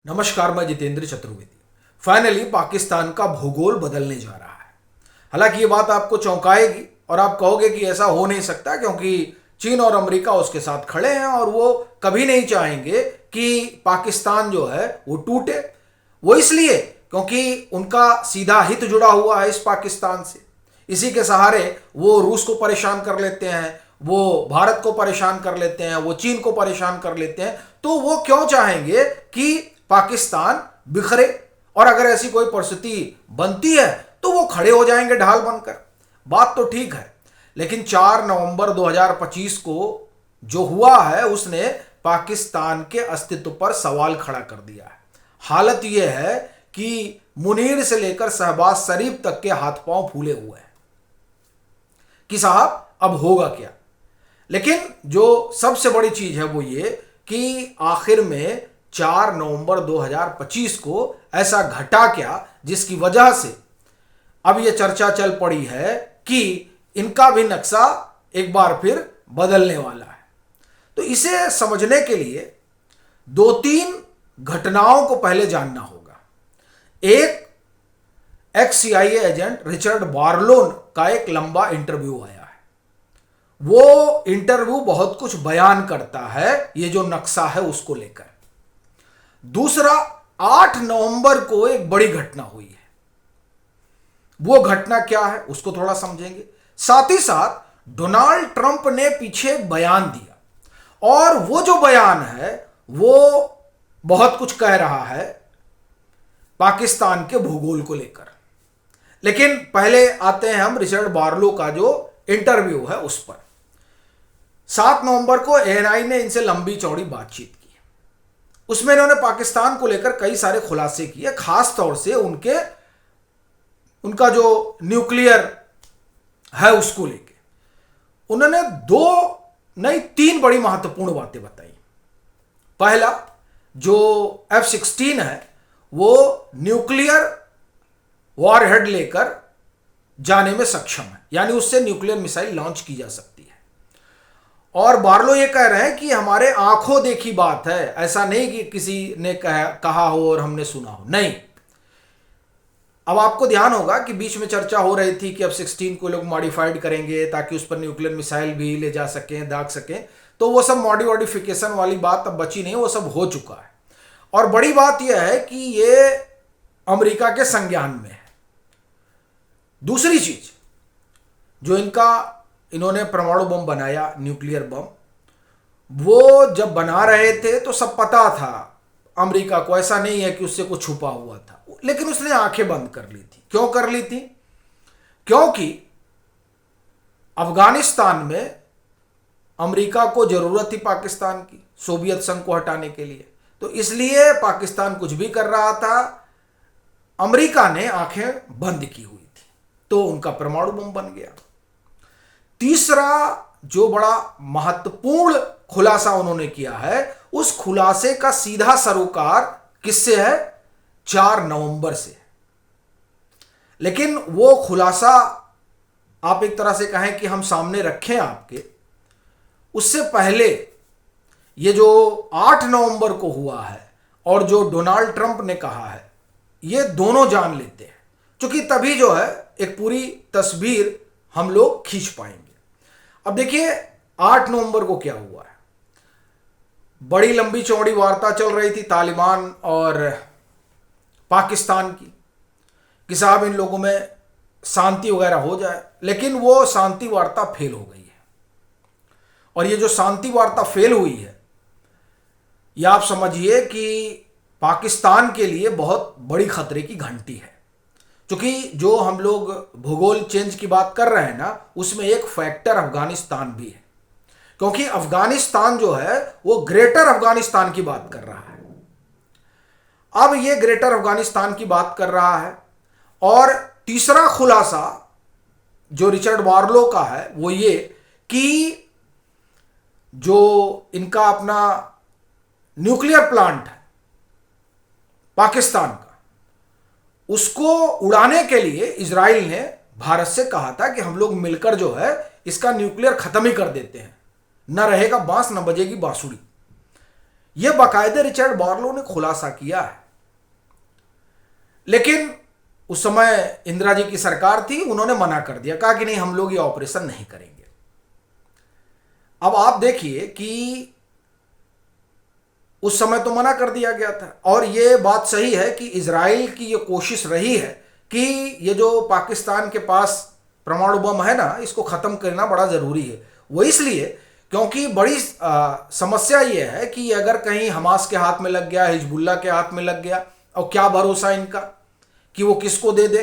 नमस्कार, मैं जितेंद्र चतुर्वेदी। फाइनली पाकिस्तान का भूगोल बदलने जा रहा है। हालांकि ये बात आपको चौंकाएगी और आप कहोगे कि ऐसा हो नहीं सकता, क्योंकि चीन और अमेरिका उसके साथ खड़े हैं और वो कभी नहीं चाहेंगे कि पाकिस्तान जो है वो टूटे। वो इसलिए क्योंकि उनका सीधा हित जुड़ा हुआ है इस पाकिस्तान से। इसी के सहारे वो रूस को परेशान कर लेते हैं, वो भारत को परेशान कर लेते हैं, वो चीन को परेशान कर लेते हैं। तो वो क्यों चाहेंगे कि पाकिस्तान बिखरे? और अगर ऐसी कोई परिस्थिति बनती है तो वो खड़े हो जाएंगे ढाल बनकर। बात तो ठीक है, लेकिन 4 नवंबर 2025 को जो हुआ है उसने पाकिस्तान के अस्तित्व पर सवाल खड़ा कर दिया है। हालत यह है कि मुनीर से लेकर शहबाज शरीफ तक के हाथ पांव फूले हुए हैं कि साहब अब होगा क्या। लेकिन जो सबसे बड़ी चीज है वो ये कि आखिर में 4 नवंबर 2025 को ऐसा घटा क्या जिसकी वजह से अब यह चर्चा चल पड़ी है कि इनका भी नक्शा एक बार फिर बदलने वाला है। तो इसे समझने के लिए 2-3 घटनाओं को पहले जानना होगा। एक CIA एजेंट रिचर्ड बार्लोन का एक लंबा इंटरव्यू आया है। वो इंटरव्यू बहुत कुछ बयान करता है ये जो नक्शा है उसको लेकर। दूसरा, 8 नवंबर को एक बड़ी घटना हुई है। वो घटना क्या है उसको थोड़ा समझेंगे। साथ ही साथ डोनाल्ड ट्रंप ने पीछे एक बयान दिया और वो जो बयान है वो बहुत कुछ कह रहा है पाकिस्तान के भूगोल को लेकर। लेकिन पहले आते हैं हम रिचर्ड बार्लो का जो इंटरव्यू है उस पर। 7 नवंबर को ANI ने इनसे लंबी चौड़ी बातचीत की। उसमें इन्होंने पाकिस्तान को लेकर कई सारे खुलासे किए, खास तौर से उनका जो न्यूक्लियर है उसको लेके उन्होंने 3 बड़ी महत्वपूर्ण बातें बताई। पहला, जो F-16 है वो न्यूक्लियर वॉरहेड लेकर जाने में सक्षम है, यानी उससे न्यूक्लियर मिसाइल लॉन्च की जा सकती है। और बार्लो ये कह रहे हैं कि हमारे आंखों देखी बात है, ऐसा नहीं कि किसी ने कहा हो और हमने सुना हो, नहीं। अब आपको ध्यान होगा कि बीच में चर्चा हो रही थी कि F-16 को लोग मॉडिफाइड करेंगे ताकि उस पर न्यूक्लियर मिसाइल भी ले जा सकें, दाग सकें। तो वो सब मॉडिफिकेशन वाली बात अब बची नहीं, वो सब हो चुका है। और बड़ी बात यह है कि ये अमेरिका के संज्ञान में है। दूसरी चीज, जो इन्होंने परमाणु बम बनाया, न्यूक्लियर बम, वो जब बना रहे थे तो सब पता था अमेरिका को, ऐसा नहीं है कि उससे कुछ छुपा हुआ था। लेकिन उसने आंखें बंद कर ली थी। क्यों कर ली थी? क्योंकि अफगानिस्तान में अमेरिका को जरूरत थी पाकिस्तान की, सोवियत संघ को हटाने के लिए। तो इसलिए पाकिस्तान कुछ भी कर रहा था, अमेरिका ने आंखें बंद की हुई थी, तो उनका परमाणु बम बन गया। तीसरा जो बड़ा महत्वपूर्ण खुलासा उन्होंने किया है, उस खुलासे का सीधा सरोकार किससे है? 4 नवंबर से। लेकिन वो खुलासा आप एक तरह से कहें कि हम सामने रखें आपके, उससे पहले ये जो 8 नवंबर को हुआ है और जो डोनाल्ड ट्रंप ने कहा है, ये दोनों जान लेते हैं, क्योंकि तभी जो है एक पूरी तस्वीर हम लोग खींच पाएंगे। अब देखिए 8 नवंबर को क्या हुआ है। बड़ी लंबी चौड़ी वार्ता चल रही थी तालिबान और पाकिस्तान की कि साहब इन लोगों में शांति वगैरह हो जाए। लेकिन वो शांति वार्ता फेल हो गई है। और ये जो शांति वार्ता फेल हुई है, ये आप समझिए कि पाकिस्तान के लिए बहुत बड़ी खतरे की घंटी है। क्योंकि जो हम लोग भूगोल चेंज की बात कर रहे हैं ना, उसमें एक फैक्टर अफगानिस्तान भी है। क्योंकि अफगानिस्तान जो है वो ग्रेटर अफगानिस्तान की बात कर रहा है। अब ये ग्रेटर अफगानिस्तान की बात कर रहा है। और तीसरा खुलासा जो रिचर्ड बार्लो का है वो ये कि जो इनका अपना न्यूक्लियर प्लांट है पाकिस्तान का, उसको उड़ाने के लिए इजराइल ने भारत से कहा था कि हम लोग मिलकर जो है इसका न्यूक्लियर खत्म ही कर देते हैं, न रहेगा बांस न बजेगी बांसुरी। यह बाकायदे रिचर्ड बार्लो ने खुलासा किया है। लेकिन उस समय इंदिरा जी की सरकार थी, उन्होंने मना कर दिया, कहा कि नहीं, हम लोग ये ऑपरेशन नहीं करेंगे। अब आप देखिए कि उस समय तो मना कर दिया गया था, और ये बात सही है कि इजराइल की ये कोशिश रही है कि ये जो पाकिस्तान के पास परमाणु बम है ना, इसको खत्म करना बड़ा जरूरी है। वो इसलिए क्योंकि बड़ी समस्या ये है कि अगर कहीं हमास के हाथ में लग गया, हिजबुल्ला के हाथ में लग गया, और क्या भरोसा इनका कि वो किसको दे दे।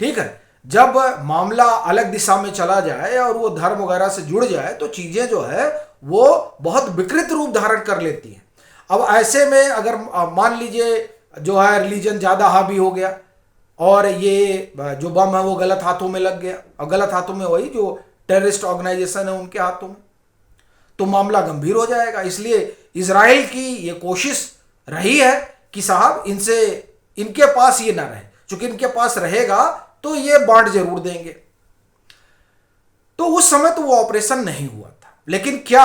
ठीक है, जब मामला अलग दिशा में चला जाए और वो धर्म वगैरह से जुड़ जाए तो चीजें जो है वो बहुत विकृत रूप धारण कर लेती हैं। अब ऐसे में अगर मान लीजिए जो है रिलीजन ज्यादा हावी हो गया और ये जो बम है वो गलत हाथों में लग गया, और गलत हाथों में वही जो टेररिस्ट ऑर्गेनाइजेशन है उनके हाथों में, तो मामला गंभीर हो जाएगा। इसलिए इजराइल की ये कोशिश रही है कि साहब इनसे, इनके पास ये ना रहे, क्योंकि इनके पास रहेगा तो ये बांट जरूर देंगे। तो उस समय तो वो ऑपरेशन नहीं हुआ था, लेकिन क्या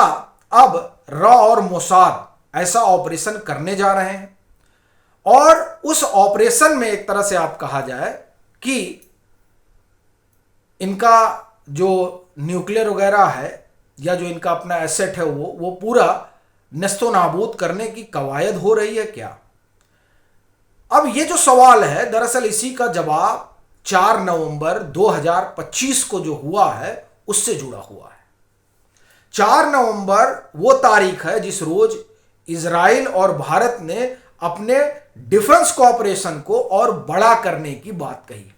अब रॉ और मोसाद ऐसा ऑपरेशन करने जा रहे हैं, और उस ऑपरेशन में एक तरह से आप कहा जाए कि इनका जो न्यूक्लियर वगैरह है या जो इनका अपना एसेट है वो पूरा नस्तो नाबूद करने की कवायद हो रही है क्या। अब ये जो सवाल है, दरअसल इसी का जवाब 4 नवंबर 2025 को जो हुआ है उससे जुड़ा हुआ है। 4 नवंबर वो तारीख है जिस रोज इजराइल और भारत ने अपने डिफेंस कोऑपरेशन को और बड़ा करने की बात कही,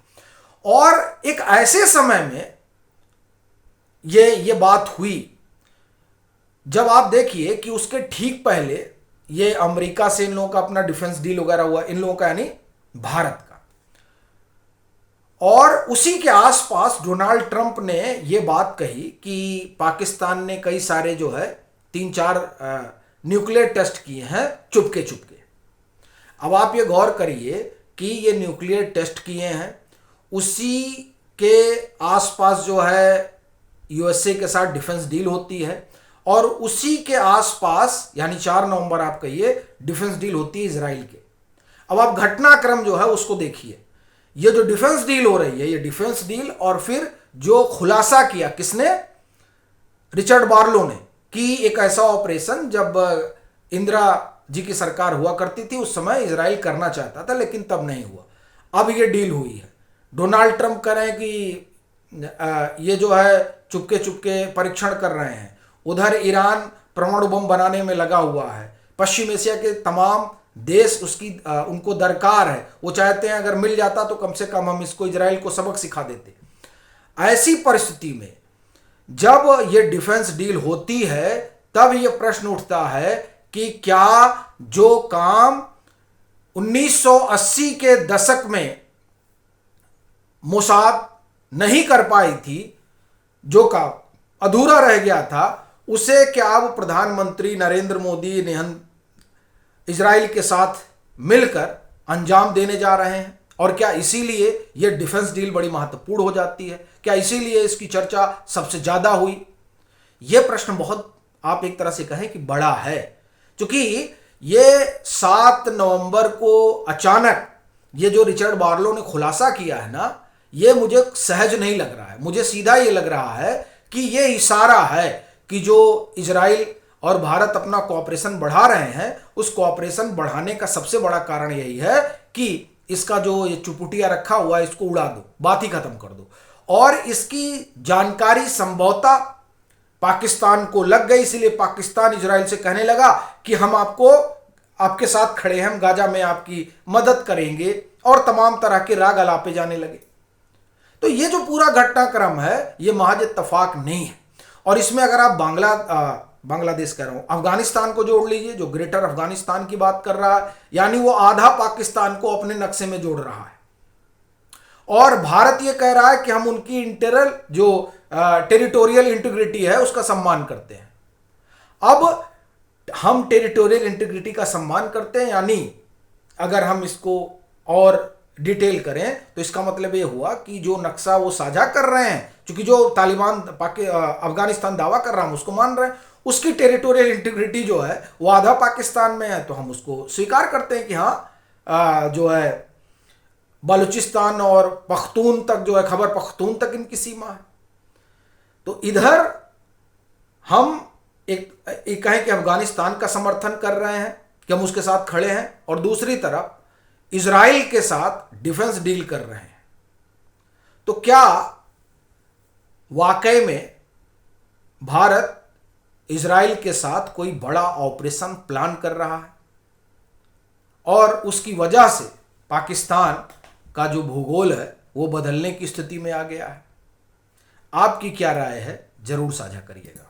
और एक ऐसे समय में ये बात हुई जब आप देखिए कि उसके ठीक पहले ये अमेरिका से इन लोगों का अपना डिफेंस डील वगैरह हुआ, इन लोगों का यानी भारत का, और उसी के आसपास डोनाल्ड ट्रंप ने ये बात कही कि पाकिस्तान ने कई सारे जो है 3-4 न्यूक्लियर टेस्ट किए हैं चुपके चुपके। अब आप ये गौर करिए कि ये न्यूक्लियर टेस्ट किए हैं, उसी के आसपास जो है यूएसए के साथ डिफेंस डील होती है, और उसी के आसपास यानी 4 नवंबर आप कहिए डिफेंस डील होती है इजराइल के। अब आप घटनाक्रम जो है उसको देखिए, ये जो डिफेंस डील हो रही है, ये डिफेंस डील, और फिर जो खुलासा किया किसने, रिचर्ड बार्लो ने, कि एक ऐसा ऑपरेशन जब इंदिरा जी की सरकार हुआ करती थी उस समय इजराइल करना चाहता था, लेकिन तब नहीं हुआ। अब ये डील हुई है। डोनाल्ड ट्रंप कह रहे हैं कि ये जो है चुपके चुपके परीक्षण कर रहे हैं, उधर ईरान परमाणु बम बनाने में लगा हुआ है, पश्चिम एशिया के तमाम देश उसकी उनको दरकार है, वो चाहते हैं अगर मिल जाता तो कम से कम हम इसको इजराइल को सबक सिखा देते। ऐसी परिस्थिति में जब ये डिफेंस डील होती है तब ये प्रश्न उठता है कि क्या जो काम 1980 के दशक में मोसाद नहीं कर पाई थी, जो काम अधूरा रह गया था, उसे क्या अब प्रधानमंत्री नरेंद्र मोदी ने इजराइल के साथ मिलकर अंजाम देने जा रहे हैं, और क्या इसीलिए यह डिफेंस डील बड़ी महत्वपूर्ण हो जाती है, क्या इसीलिए इसकी चर्चा सबसे ज्यादा हुई। यह प्रश्न बहुत आप एक तरह से कहें कि बड़ा है, क्योंकि ये 7 नवंबर को अचानक ये जो रिचर्ड बार्लो ने खुलासा किया है ना, ये मुझे सहज नहीं लग रहा है। मुझे सीधा ये लग रहा है कि ये इशारा है कि जो इजराइल और भारत अपना कोऑपरेशन बढ़ा रहे हैं, उस कोऑपरेशन बढ़ाने का सबसे बड़ा कारण यही है कि इसका जो ये चुपुटिया रखा हुआ है इसको उड़ा दो, बात ही खत्म कर दो। और इसकी जानकारी संभवतः पाकिस्तान को लग गई, इसलिए पाकिस्तान इजराइल से कहने लगा कि हम आपके साथ खड़े हैं, हम गाजा में आपकी मदद करेंगे, और तमाम तरह के राग अलापे जाने लगे। तो ये जो पूरा घटनाक्रम है ये महज इत्तफाक नहीं है, और इसमें अगर आप बांग्लादेश कह रहा हूं, अफगानिस्तान को जोड़ लीजिए, जो ग्रेटर अफगानिस्तान की बात कर रहा है, यानी वो आधा पाकिस्तान को अपने नक्शे में जोड़ रहा है। और भारत ये कह रहा है कि हम उनकी इंटरल जो टेरिटोरियल इंटीग्रिटी है उसका सम्मान करते हैं। अब हम टेरिटोरियल इंटीग्रिटी का सम्मान करते हैं, यानी अगर हम इसको और डिटेल करें तो इसका मतलब ये हुआ कि जो नक्शा वो साझा कर रहे हैं, क्योंकि जो तालिबान अफगानिस्तान दावा कर रहा है उसको मान रहे हैं, उसकी टेरिटोरियल इंटीग्रिटी जो है वो आधा पाकिस्तान में है, तो हम उसको स्वीकार करते हैं कि हाँ जो है बलूचिस्तान और पख्तून तक जो है, खैबर पख्तून तक इनकी सीमा है। तो इधर हम एक कहें कि अफगानिस्तान का समर्थन कर रहे हैं कि हम उसके साथ खड़े हैं, और दूसरी तरफ इजराइल के साथ डिफेंस डील कर रहे हैं। तो क्या वाकई में भारत इजराइल के साथ कोई बड़ा ऑपरेशन प्लान कर रहा है, और उसकी वजह से पाकिस्तान का जो भूगोल है वो बदलने की स्थिति में आ गया है? आपकी क्या राय है, जरूर साझा करिएगा।